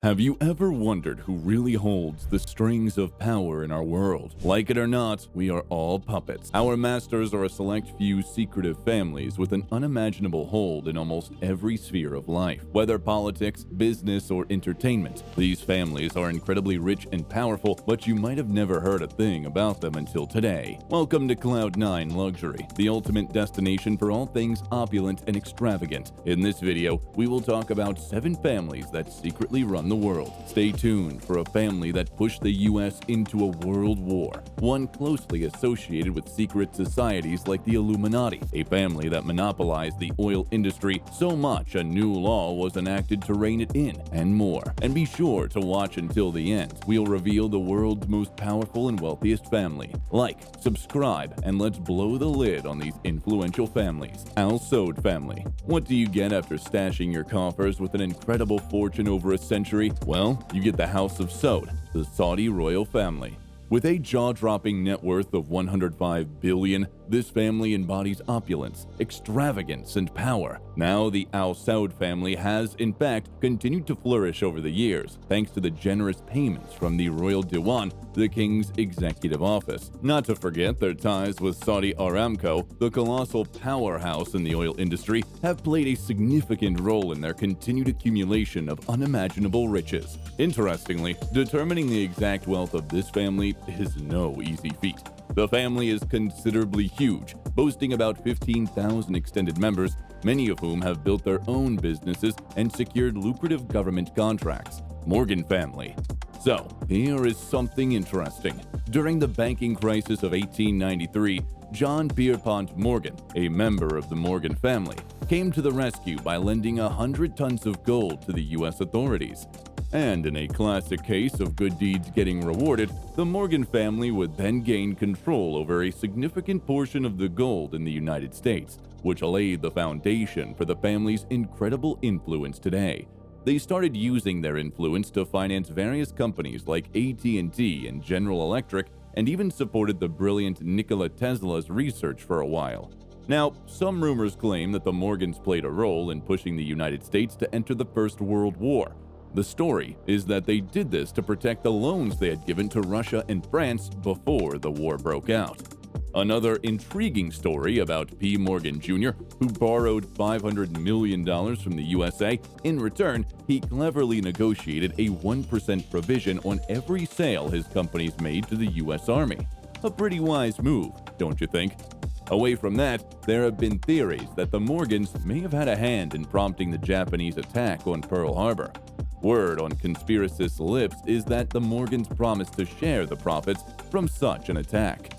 Have you ever wondered who really holds the strings of power in our world? Like it or not, we are all puppets. Our masters are a select few secretive families with an unimaginable hold in almost every sphere of life. Whether politics, business, or entertainment, these families are incredibly rich and powerful, but you might have never heard a thing about them until today. Welcome to Cloud9 Luxury, the ultimate destination for all things opulent and extravagant. In this video, we will talk about 7 families that secretly run the world. Stay tuned for a family that pushed the US into a world war, one closely associated with secret societies like the Illuminati, a family that monopolized the oil industry so much a new law was enacted to rein it in, and more. And be sure to watch until the end. We'll reveal the world's most powerful and wealthiest family. Like, subscribe, and let's blow the lid on these influential families. Saud Family. What do you get after stashing your coffers with an incredible fortune over a century? Well, you get the House of Saud, the Saudi royal family. With a jaw-dropping net worth of $105 billion, this family embodies opulence, extravagance, and power. Now, the Al Saud family has, in fact, continued to flourish over the years, thanks to the generous payments from the Royal Diwan, the king's executive office. Not to forget their ties with Saudi Aramco, the colossal powerhouse in the oil industry, have played a significant role in their continued accumulation of unimaginable riches. Interestingly, determining the exact wealth of this family is no easy feat. The family is considerably huge, boasting about 15,000 extended members, many of whom have built their own businesses and secured lucrative government contracts. Morgan Family. So, here is something interesting. During the banking crisis of 1893, John Pierpont Morgan, a member of the Morgan family, came to the rescue by lending 100 tons of gold to the U.S. authorities. And in a classic case of good deeds getting rewarded, the Morgan family would then gain control over a significant portion of the gold in the United States, which laid the foundation for the family's incredible influence today. They started using their influence to finance various companies like AT&T and General Electric, and even supported the brilliant Nikola Tesla's research for a while. Now, some rumors claim that the Morgans played a role in pushing the United States to enter the First World War. The story is that they did this to protect the loans they had given to Russia and France before the war broke out. Another intriguing story about P. Morgan Jr., who borrowed $500 million from the USA. In return, he cleverly negotiated a 1% provision on every sale his companies made to the US Army. A pretty wise move, don't you think? Away from that, there have been theories that the Morgans may have had a hand in prompting the Japanese attack on Pearl Harbor. Word on conspiracists' lips is that the Morgans promised to share the profits from such an attack.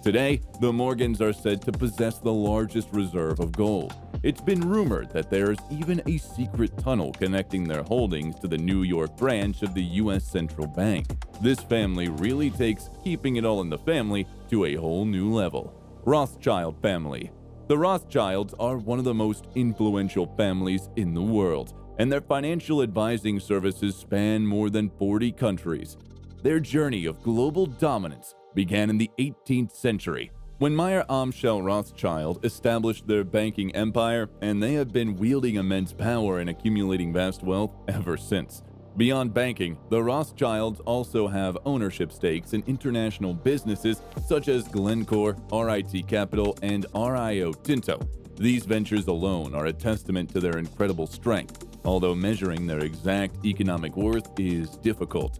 Today, the Morgans are said to possess the largest reserve of gold. It's been rumored that there's even a secret tunnel connecting their holdings to the New York branch of the U.S. Central Bank. This family really takes keeping it all in the family to a whole new level. Rothschild Family. The Rothschilds are one of the most influential families in the world, and their financial advising services span more than 40 countries. Their journey of global dominance began in the 18th century, when Meyer Amschel Rothschild established their banking empire, and they have been wielding immense power and accumulating vast wealth ever since. Beyond banking, the Rothschilds also have ownership stakes in international businesses such as Glencore, RIT Capital, and Rio Tinto. These ventures alone are a testament to their incredible strength, although measuring their exact economic worth is difficult.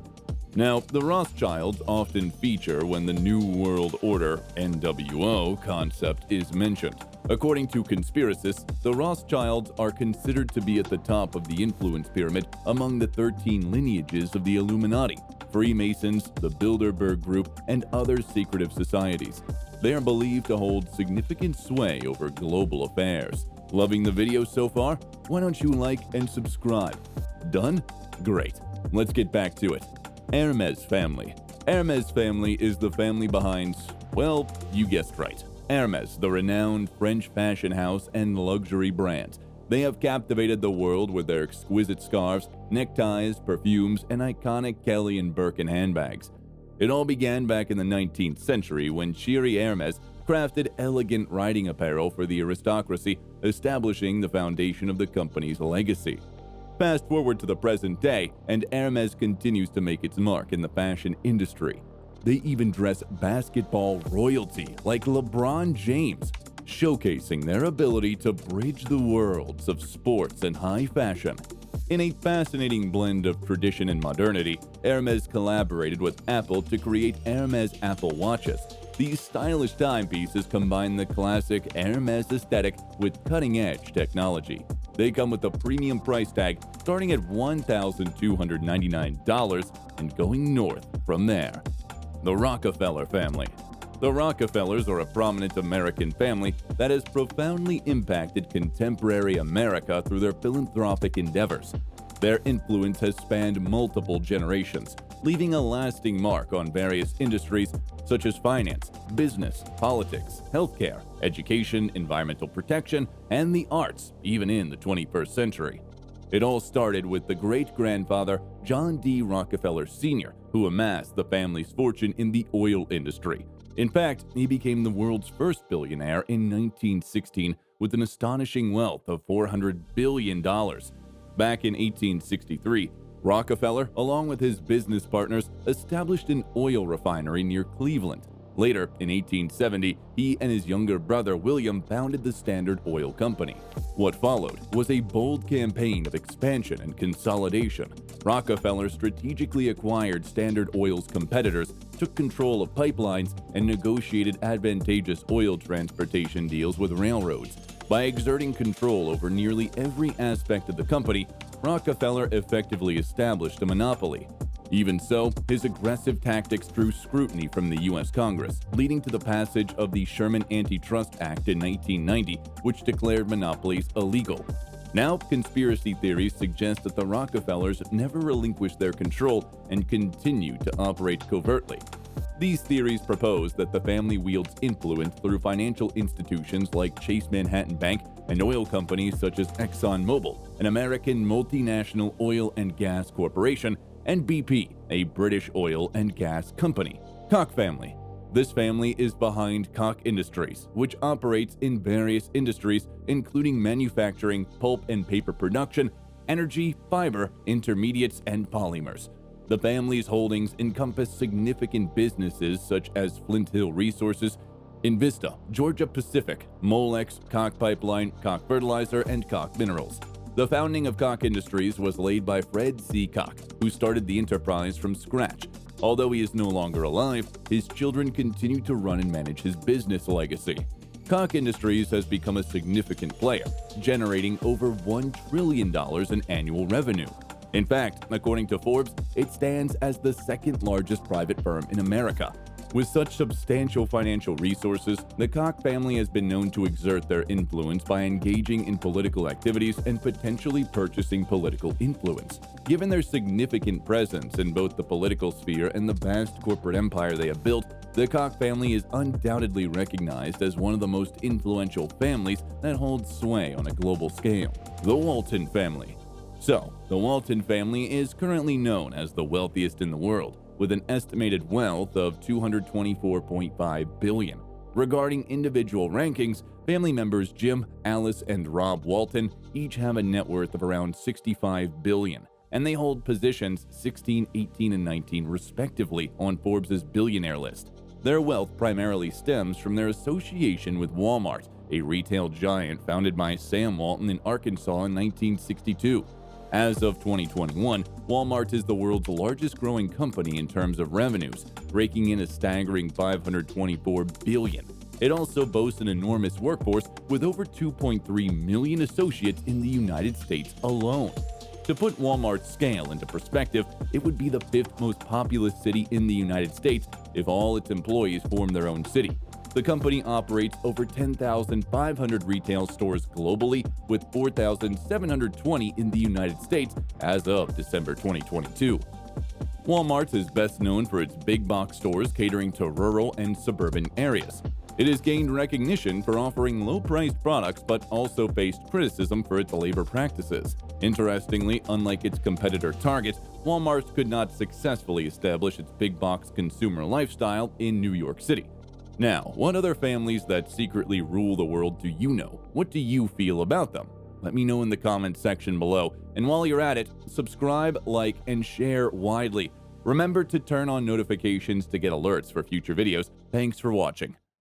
Now, the Rothschilds often feature when the New World Order (NWO) concept is mentioned. According to conspiracists, the Rothschilds are considered to be at the top of the influence pyramid among the 13 lineages of the Illuminati, Freemasons, the Bilderberg Group, and other secretive societies. They are believed to hold significant sway over global affairs. Loving the video so far? Why don't you like and subscribe? Done? Great. Let's get back to it. Hermes Family. Hermes Family is the family behind, well, you guessed right, Hermes, the renowned French fashion house and luxury brand. They have captivated the world with their exquisite scarves, neckties, perfumes, and iconic Kelly and Birkin handbags. It all began back in the 19th century when Thierry Hermes crafted elegant riding apparel for the aristocracy, establishing the foundation of the company's legacy. Fast forward to the present day, and Hermes continues to make its mark in the fashion industry. They even dress basketball royalty like LeBron James, showcasing their ability to bridge the worlds of sports and high fashion. In a fascinating blend of tradition and modernity, Hermes collaborated with Apple to create Hermes Apple watches. These stylish timepieces combine the classic Hermes aesthetic with cutting-edge technology. They come with a premium price tag starting at $1,299 and going north from there. The Rockefeller Family. The Rockefellers are a prominent American family that has profoundly impacted contemporary America through their philanthropic endeavors. Their influence has spanned multiple generations, leaving a lasting mark on various industries such as finance, business, politics, healthcare, education, environmental protection, and the arts, even in the 21st century. It all started with the great-grandfather John D. Rockefeller Sr., who amassed the family's fortune in the oil industry. In fact, he became the world's first billionaire in 1916 with an astonishing wealth of $400 billion. Back in 1863, Rockefeller, along with his business partners, established an oil refinery near Cleveland. Later, in 1870, he and his younger brother William founded the Standard Oil Company. What followed was a bold campaign of expansion and consolidation. Rockefeller strategically acquired Standard Oil's competitors, took control of pipelines, and negotiated advantageous oil transportation deals with railroads. By exerting control over nearly every aspect of the company, Rockefeller effectively established a monopoly. Even so, his aggressive tactics drew scrutiny from the U.S. Congress, leading to the passage of the Sherman Antitrust Act in 1990, which declared monopolies illegal. Now, conspiracy theories suggest that the Rockefellers never relinquished their control and continued to operate covertly. These theories propose that the family wields influence through financial institutions like Chase Manhattan Bank and oil companies such as ExxonMobil, an American multinational oil and gas corporation, and BP, a British oil and gas company. Koch Family. This family is behind Koch Industries, which operates in various industries including manufacturing, pulp and paper production, energy, fiber, intermediates, and polymers. The family's holdings encompass significant businesses such as Flint Hill Resources, Invista, Georgia Pacific, Molex, Koch Pipeline, Koch Fertilizer, and Koch Minerals. The founding of Koch Industries was laid by Fred C. Koch, who started the enterprise from scratch. Although he is no longer alive, his children continue to run and manage his business legacy. Koch Industries has become a significant player, generating over $1 trillion in annual revenue. In fact, according to Forbes, it stands as the second largest private firm in America. With such substantial financial resources, the Koch family has been known to exert their influence by engaging in political activities and potentially purchasing political influence. Given their significant presence in both the political sphere and the vast corporate empire they have built, the Koch family is undoubtedly recognized as one of the most influential families that hold sway on a global scale. The Walton Family. So, the Walton family is currently known as the wealthiest in the world, with an estimated wealth of $224.5 billion. Regarding individual rankings, family members Jim, Alice, and Rob Walton each have a net worth of around $65 billion, and they hold positions 16, 18, and 19 respectively on Forbes' billionaire list. Their wealth primarily stems from their association with Walmart, a retail giant founded by Sam Walton in Arkansas in 1962. As of 2021, Walmart is the world's largest growing company in terms of revenues, raking in a staggering $524 billion. It also boasts an enormous workforce with over 2.3 million associates in the United States alone. To put Walmart's scale into perspective, it would be the fifth most populous city in the United States if all its employees formed their own city. The company operates over 10,500 retail stores globally, with 4,720 in the United States as of December 2022. Walmart is best known for its big box stores catering to rural and suburban areas. It has gained recognition for offering low-priced products but also faced criticism for its labor practices. Interestingly, unlike its competitor Target, Walmart could not successfully establish its big box consumer lifestyle in New York City. Now, what other families that secretly rule the world do you know? What do you feel about them? Let me know in the comments section below. And while you're at it, subscribe, like, and share widely. Remember to turn on notifications to get alerts for future videos. Thanks for watching.